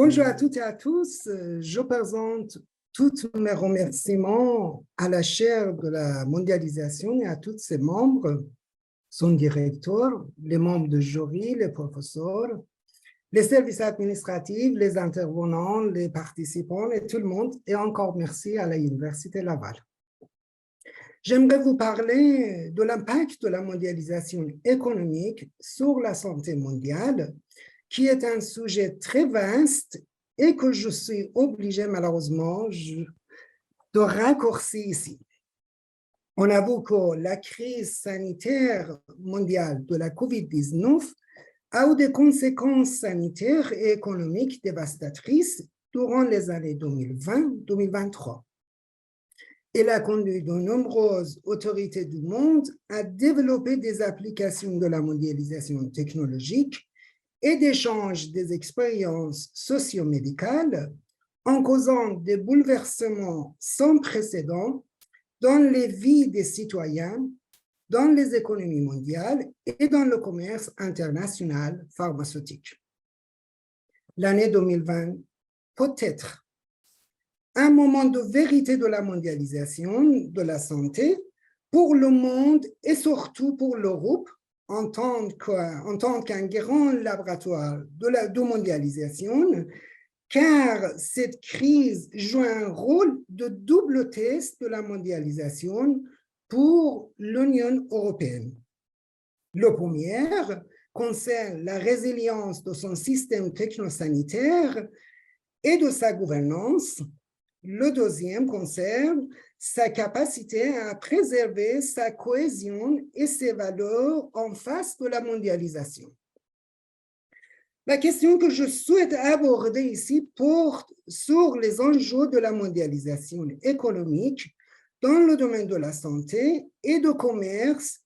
Bonjour à toutes et à tous. Je présente tous mes remerciements à la chaire de la mondialisation et à tous ses membres, son directeur, les membres de jury, les professeurs, les services administratifs, les intervenants, les participants et tout le monde. Et encore merci à l'Université Laval. J'aimerais vous parler de l'impact de la mondialisation économique sur la santé mondiale, qui est un sujet très vaste et que je suis obligée malheureusement de raccourcir ici. On avoue que la crise sanitaire mondiale de la COVID-19 a eu des conséquences sanitaires et économiques dévastatrices durant les années 2020-2023. Elle a conduit de nombreuses autorités du monde à développer des applications de la mondialisation technologique et d'échange des expériences socio-médicales en causant des bouleversements sans précédent dans les vies des citoyens, dans les économies mondiales et dans le commerce international pharmaceutique. L'année 2020 peut être un moment de vérité de la mondialisation de la santé pour le monde et surtout pour l'Europe en tant qu'un grand laboratoire de mondialisation, car cette crise joue un rôle de double test de la mondialisation pour l'Union européenne. Le premier concerne la résilience de son système technosanitaire et de sa gouvernance. Le deuxième concerne sa capacité à préserver sa cohésion et ses valeurs en face de la mondialisation. La question que je souhaite aborder ici porte sur les enjeux de la mondialisation économique dans le domaine de la santé et du commerce,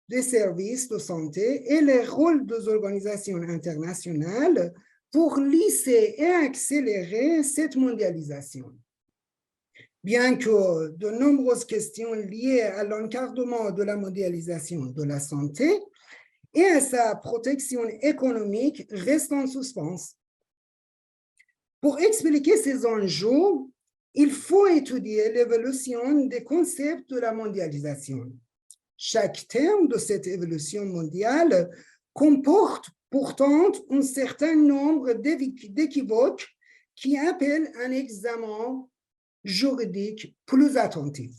des services de santé et les rôles des organisations internationales pour lisser et accélérer cette mondialisation. Bien que de nombreuses questions liées à l'encadrement de la mondialisation de la santé et à sa protection économique restent en suspens. Pour expliquer ces enjeux, il faut étudier l'évolution des concepts de la mondialisation. Chaque terme de cette évolution mondiale comporte pourtant un certain nombre d'équivoques qui appellent un examen juridique plus attentif.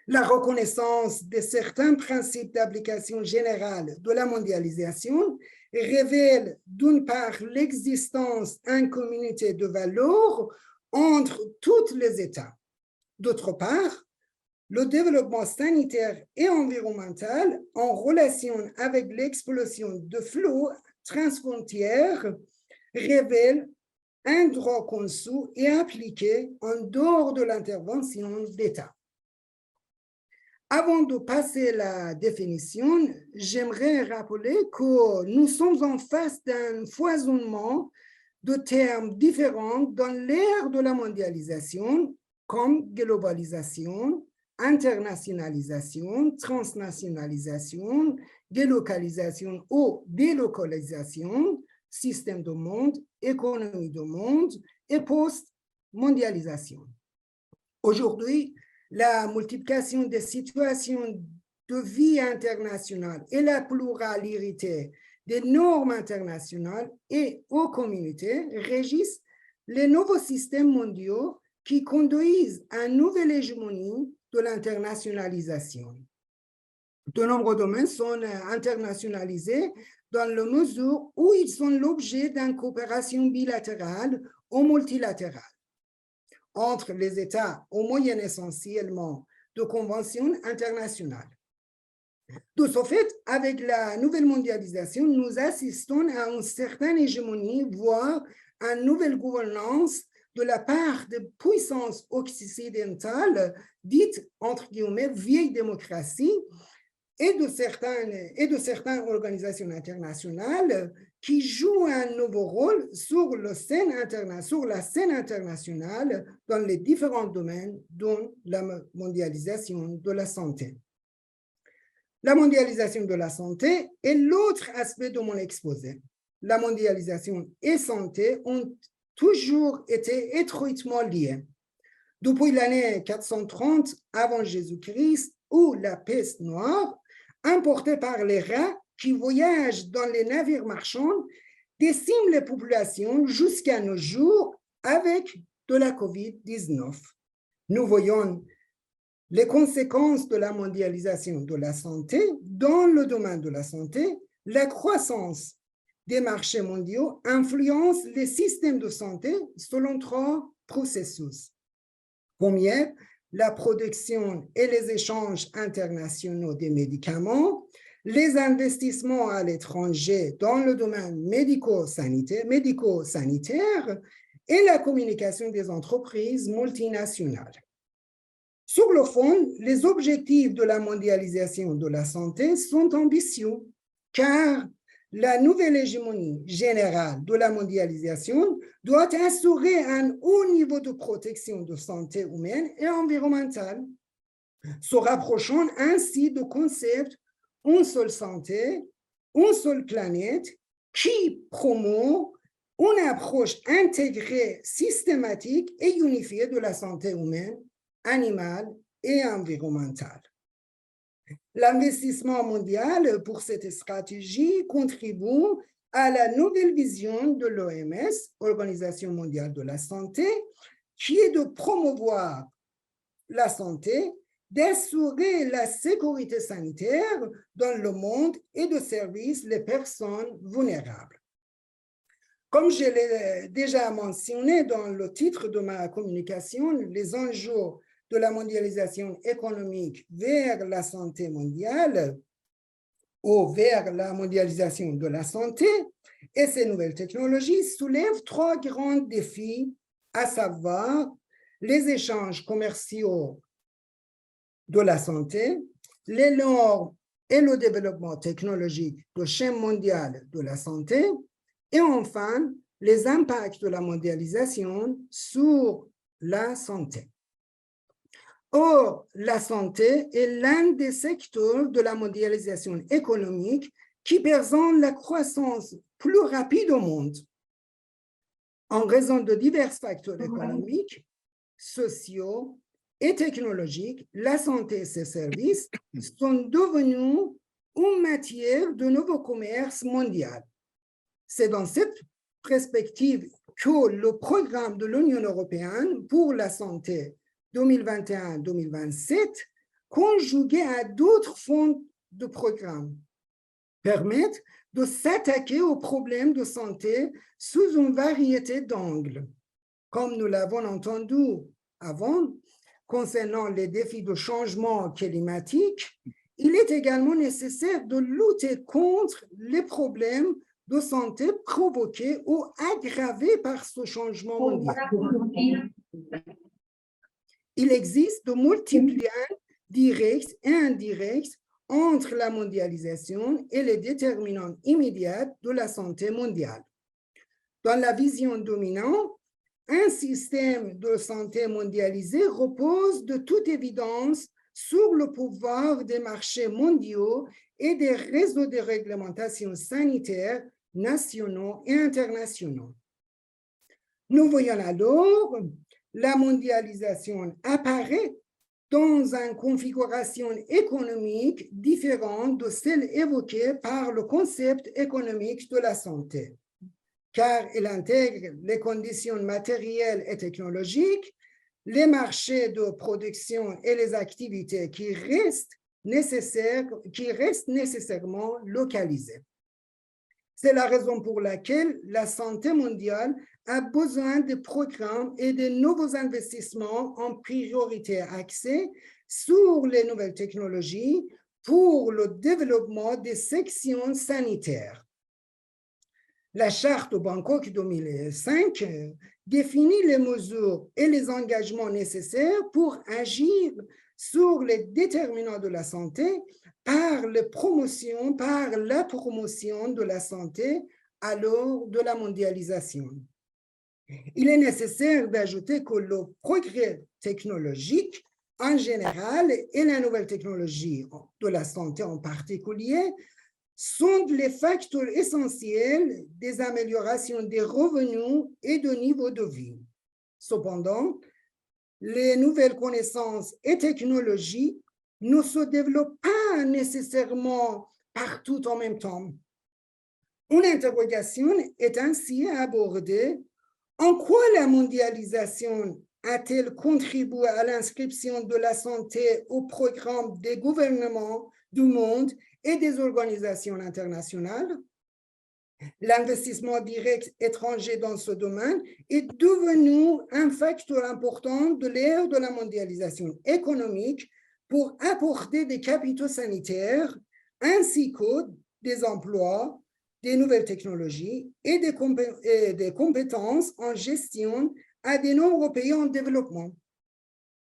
La reconnaissance de certains principes d'application générale de la mondialisation révèle d'une part l'existence d'une communauté de valeurs entre tous les États. D'autre part, le développement sanitaire et environnemental en relation avec l'explosion de flux transfrontières révèle un droit conçu et appliqué en dehors de l'intervention d'État. Avant de passer la définition, j'aimerais rappeler que nous sommes en face d'un foisonnement de termes différents dans l'ère de la mondialisation, comme globalisation, internationalisation, transnationalisation, délocalisation ou délocalisation, système de monde, économie de monde et post-mondialisation. Aujourd'hui, la multiplication des situations de vie internationale et la pluralité des normes internationales et aux communautés régissent les nouveaux systèmes mondiaux qui conduisent à une nouvelle hégémonie de l'internationalisation. De nombreux domaines sont internationalisés dans la mesure où ils sont l'objet d'une coopération bilatérale ou multilatérale entre les États au moyen essentiellement de conventions internationales. De ce fait, avec la nouvelle mondialisation, nous assistons à une certaine hégémonie, voire à une nouvelle gouvernance de la part de puissances occidentales, dites entre guillemets vieilles démocraties, et de certaines organisations internationales qui jouent un nouveau rôle sur la scène internationale dans les différents domaines dont la mondialisation de la santé. La mondialisation de la santé est l'autre aspect de mon exposé. La mondialisation et santé ont toujours été étroitement liés. Depuis l'année 430 avant Jésus-Christ, où la peste noire, importée par les rats qui voyagent dans les navires marchands, décime les populations jusqu'à nos jours avec de la COVID-19. Nous voyons les conséquences de la mondialisation de la santé dans le domaine de la santé. La croissance des marchés mondiaux influence les systèmes de santé selon trois processus. Premier, la production et les échanges internationaux des médicaments, les investissements à l'étranger dans le domaine médico-sanitaire et la communication des entreprises multinationales. Sur le fond, les objectifs de la mondialisation de la santé sont ambitieux, car la nouvelle hégémonie générale de la mondialisation doit assurer un haut niveau de protection de santé humaine et environnementale, se rapprochant ainsi du concept une seule santé, une seule planète, qui promeut une approche intégrée, systématique et unifiée de la santé humaine, animale et environnementale. L'investissement mondial pour cette stratégie contribue à la nouvelle vision de l'OMS, Organisation mondiale de la santé, qui est de promouvoir la santé, d'assurer la sécurité sanitaire dans le monde et de servir les personnes vulnérables. Comme je l'ai déjà mentionné dans le titre de ma communication, les enjeux de la mondialisation économique vers la santé mondiale ou vers la mondialisation de la santé et ces nouvelles technologies soulèvent trois grands défis, à savoir les échanges commerciaux de la santé, les normes et le développement technologique de chaîne mondiale de la santé, et enfin, les impacts de la mondialisation sur la santé. Or, la santé est l'un des secteurs de la mondialisation économique qui présente la croissance plus rapide au monde. En raison de divers facteurs économiques, sociaux et technologiques, la santé et ses services sont devenus une matière de nouveau commerce mondial. C'est dans cette perspective que le programme de l'Union européenne pour la santé 2021-2027, conjugué à d'autres fonds de programme, permettent de s'attaquer aux problèmes de santé sous une variété d'angles. Comme nous l'avons entendu avant, concernant les défis de changement climatique, il est également nécessaire de lutter contre les problèmes de santé provoqués ou aggravés par ce changement mondial. Il existe de multiples liens directs et indirects entre la mondialisation et les déterminants immédiats de la santé mondiale. Dans la vision dominante, un système de santé mondialisé repose de toute évidence sur le pouvoir des marchés mondiaux et des réseaux de réglementation sanitaire nationaux et internationaux. Nous voyons alors la mondialisation apparaît dans une configuration économique différente de celle évoquée par le concept économique de la santé, car elle intègre les conditions matérielles et technologiques, les marchés de production et les activités qui restent nécessairement localisées. C'est la raison pour laquelle la santé mondiale a besoin de programmes et de nouveaux investissements en priorité axés sur les nouvelles technologies pour le développement des sections sanitaires. La charte de Bangkok 2005 définit les mesures et les engagements nécessaires pour agir sur les déterminants de la santé par la promotion de la santé à l'heure de la mondialisation. Il est nécessaire d'ajouter que le progrès technologique en général et la nouvelle technologie de la santé en particulier sont les facteurs essentiels des améliorations des revenus et de niveau de vie. Cependant, les nouvelles connaissances et technologies ne se développent pas nécessairement partout en même temps. Une interrogation est ainsi abordée. En quoi la mondialisation a-t-elle contribué à l'inscription de la santé au programme des gouvernements du monde et des organisations internationales? L'investissement direct étranger dans ce domaine est devenu un facteur important de l'ère de la mondialisation économique pour apporter des capitaux sanitaires ainsi que des emplois, des nouvelles technologies et des compétences en gestion à de nombreux pays en développement.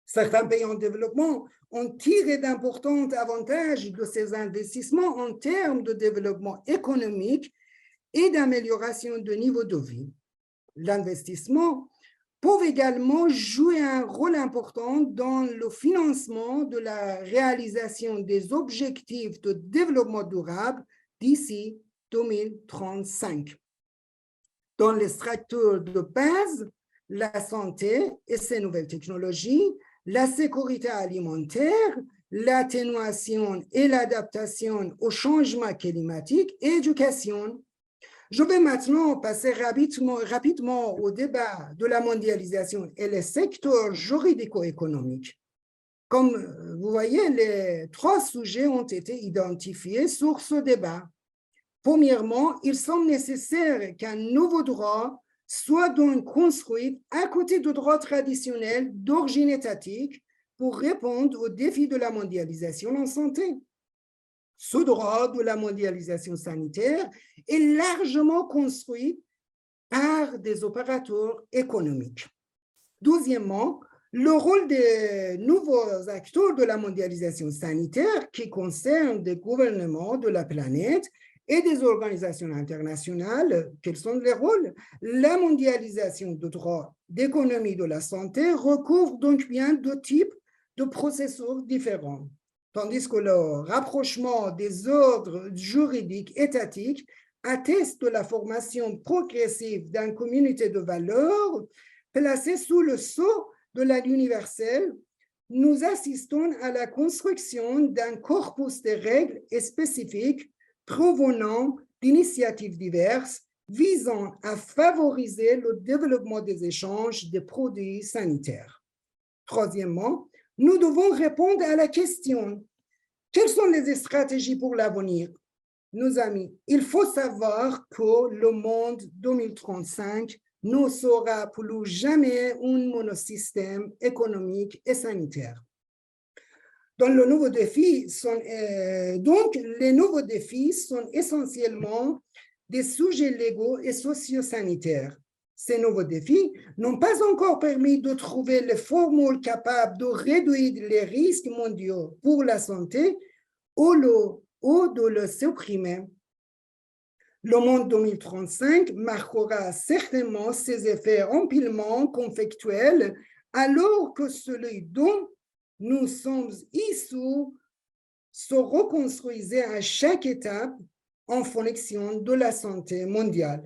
Certains pays en développement ont tiré d'importants avantages de ces investissements en termes de développement économique et d'amélioration de niveau de vie. L'investissement peut également jouer un rôle important dans le financement de la réalisation des objectifs de développement durable d'ici 2035. Dans les structures de base, la santé et ses nouvelles technologies, la sécurité alimentaire, l'atténuation et l'adaptation au changement climatique et l'éducation. Je vais maintenant passer rapidement au débat de la mondialisation et les secteurs juridico-économiques. Comme vous voyez, les trois sujets ont été identifiés sur ce débat. Premièrement, il semble nécessaire qu'un nouveau droit soit donc construit à côté du droit traditionnel d'origine étatique pour répondre aux défis de la mondialisation en santé. Ce droit de la mondialisation sanitaire est largement construit par des opérateurs économiques. Deuxièmement, le rôle des nouveaux acteurs de la mondialisation sanitaire qui concerne des gouvernements de la planète et des organisations internationales, quels sont les rôles? La mondialisation du droit d'économie de la santé recouvre donc bien deux types de processus différents. Tandis que le rapprochement des ordres juridiques étatiques atteste de la formation progressive d'une communauté de valeurs placée sous le sceau de l'aide universelle, nous assistons à la construction d'un corpus de règles spécifiques provenant d'initiatives diverses visant à favoriser le développement des échanges de produits sanitaires. Troisièmement, nous devons répondre à la question: quelles sont les stratégies pour l'avenir? Nos amis, il faut savoir que le monde 2035 ne sera plus jamais un monosystème économique et sanitaire. Donc, les nouveaux défis sont essentiellement des sujets légaux et sociosanitaires. Ces nouveaux défis n'ont pas encore permis de trouver les formules capables de réduire les risques mondiaux pour la santé ou de le supprimer. Le monde 2035 marquera certainement ses effets amplement conflictuels, alors que celui dont nous sommes issus se reconstruisait à chaque étape en fonction de la santé mondiale.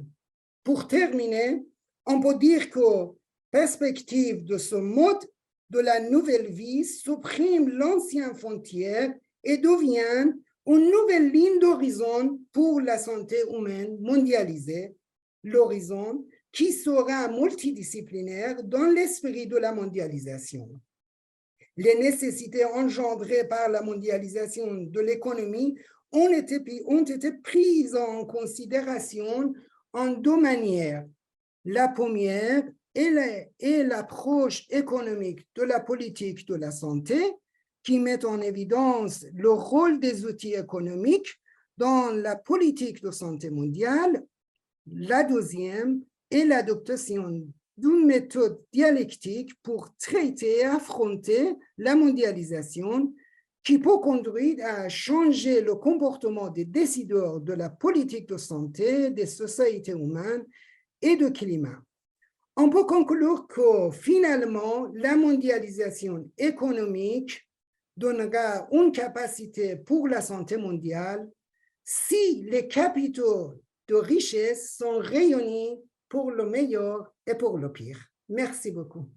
Pour terminer, on peut dire que perspective de ce mode de la nouvelle vie supprime l'ancienne frontière et devient une nouvelle ligne d'horizon pour la santé humaine mondialisée, l'horizon qui sera multidisciplinaire dans l'esprit de la mondialisation. Les nécessités engendrées par la mondialisation de l'économie ont été prises en considération en deux manières. La première est l'approche économique de la politique de la santé, qui met en évidence le rôle des outils économiques dans la politique de santé mondiale. La deuxième est l'adoption d'une méthode dialectique pour traiter et affronter la mondialisation qui peut conduire à changer le comportement des décideurs de la politique de santé, des sociétés humaines et du climat. On peut conclure que finalement, la mondialisation économique donnera une capacité pour la santé mondiale si les capitaux de richesse sont réunis pour le meilleur et pour le pire. Merci beaucoup.